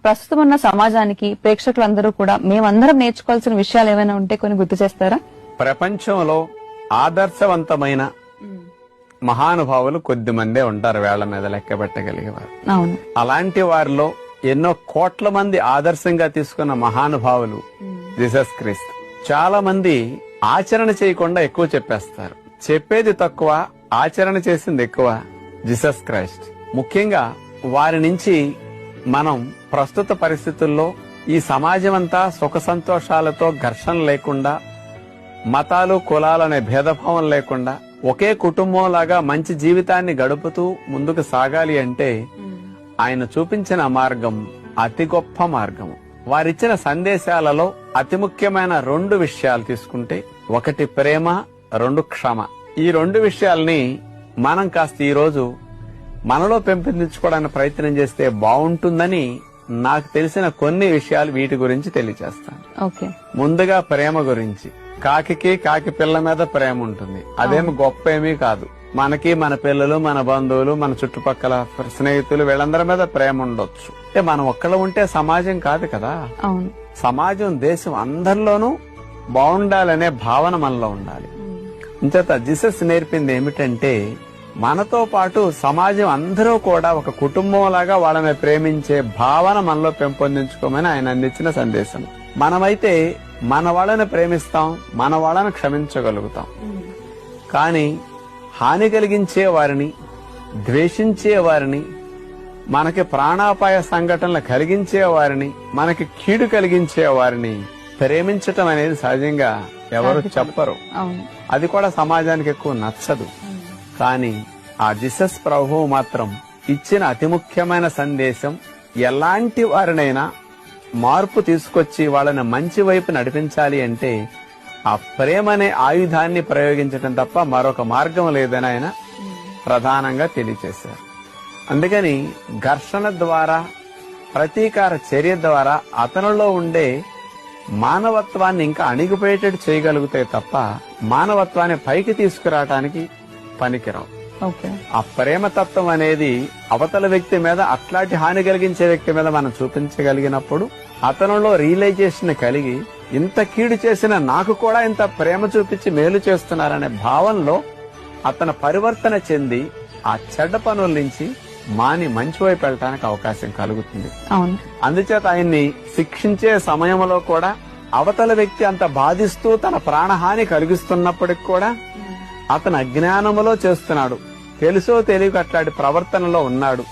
ప్రస్తుతం ఉన్న సమాజానికి ప్రేక్షకులందరూ కూడా మేమందరం నేర్చుకోవాల్సిన విషయాలు ఏమైనా ఉంటే కొన్ని గుర్తు చేస్తారా? ప్రపంచంలో ఆదర్శవంతమైన మహానుభావులు కొద్ది మందే ఉంటారు, వేళ్ల మీద లెక్క పెట్టగలిగేవారు. అవును. అలాంటి వారిలో ఎన్నో కోట్ల మంది ఆదర్శంగా తీసుకున్న మహానుభావులు జీసస్ క్రీస్తు. చాలా మంది ఆచరణ చేయకుండా ఎక్కువ చెప్పేస్తారు. చెప్పేది తక్కువ, ఆచరణ చేసింది ఎక్కువ. జీసస్ క్రైస్ట్ ముఖ్యంగా వారి నుంచి మనం ప్రస్తుత పరిస్థితుల్లో ఈ సమాజం అంతా సుఖ సంతోషాలతో ఘర్షణ లేకుండా, మతాలు కులాలనే భేదభావం లేకుండా ఒకే కుటుంబంలాగా మంచి జీవితాన్ని గడుపుతూ ముందుకు సాగాలి అంటే ఆయన చూపించిన మార్గం అతి గొప్ప మార్గము. వారిచ్చిన సందేశాలలో అతి ముఖ్యమైన 2 విషయాలు తీసుకుంటే, 1 ప్రేమ, 2 క్షమ. ఈ 2 విషయాల్ని మనం కాస్త ఈ రోజు మనలో పెంపొందించుకోవడానికి ప్రయత్నం చేస్తే బాగుంటుందని నాకు తెలిసిన కొన్ని విషయాలు వీటి గురించి తెలియజేస్తాను. ముందుగా ప్రేమ గురించి. కాకి పిల్ల మీద ప్రేమ ఉంటుంది. అదేమి గొప్ప ఏమీ కాదు. మనకి మన పిల్లలు, మన బంధువులు, మన చుట్టుపక్కల స్నేహితులు వీళ్ళందరి మీద ప్రేమ ఉండొచ్చు. అంటే మనం ఒక్కళ్ళు ఉంటే సమాజం కాదు కదా. సమాజం, దేశం అందరిలోనూ బాగుండాలనే భావన మనలో ఉండాలి. ఇంచేత జీసస్ నేర్పింది ఏమిటంటే, మనతో పాటు సమాజం అందరూ కూడా ఒక కుటుంబం లాగా వాళ్ళని ప్రేమించే భావన మనలో పెంపొందించుకోమని ఆయన అందించిన సందేశం. మనమైతే మన వాళ్ళని ప్రేమిస్తాం, మన వాళ్ళని క్షమించగలుగుతాం. కానీ హాని కలిగించే వారిని, ద్వేషించే వారిని, మనకి ప్రాణాపాయ సంఘటనలు కలిగించే వారిని, మనకి కీడు కలిగించే వారిని ప్రేమించటం అనేది సహజంగా ఎవరు చెప్పరు. అది కూడా సమాజానికి ఎక్కువ నచ్చదు. కానీ ఆ జీసస్ ప్రభువు మాత్రం ఇచ్చిన అతి ముఖ్యమైన సందేశం, ఎలాంటి వారినైనా మార్పు తీసుకొచ్చి వాళ్ళని మంచి వైపు నడిపించాలి అంటే ఆ ప్రేమ అనే ఆయుధాన్ని ప్రయోగించటం తప్ప మరొక మార్గం లేదని ఆయన ప్రధానంగా తెలియచేశారు. అందుకని ఘర్షణ ద్వారా, ప్రతీకార చర్య ద్వారా అతనిలో ఉండే మానవత్వాన్ని ఇంకా అణిగిపోయేటట్టు చేయగలిగితే తప్ప మానవత్వాన్ని పైకి తీసుకురావటానికి పనికిరావు. ఆ ప్రేమతత్వం అనేది అవతల వ్యక్తి మీద, అట్లాంటి హాని కలిగించే వ్యక్తి మీద మనం చూపించగలిగినప్పుడు అతనిలో రియలైజేషన్ కలిగి, ఇంత కీడు చేసిన నాకు కూడా ఇంత ప్రేమ చూపించి మేలు చేస్తున్నారనే భావనలో అతను పరివర్తన చెంది ఆ చెడ్డ పనుల నుంచి మాని మంచి వైపు వెళ్ళటానికి అవకాశం కలుగుతుంది. అందుచేత ఆయన్ని శిక్షించే సమయంలో కూడా అవతల వ్యక్తి అంత బాధిస్తూ తన ప్రాణహాని కలిగిస్తున్నప్పటికి కూడా అతను అజ్ఞానములో చేస్తున్నాడు, తెలుసో తెలియక అట్లాంటి ప్రవర్తనలో ఉన్నాడు,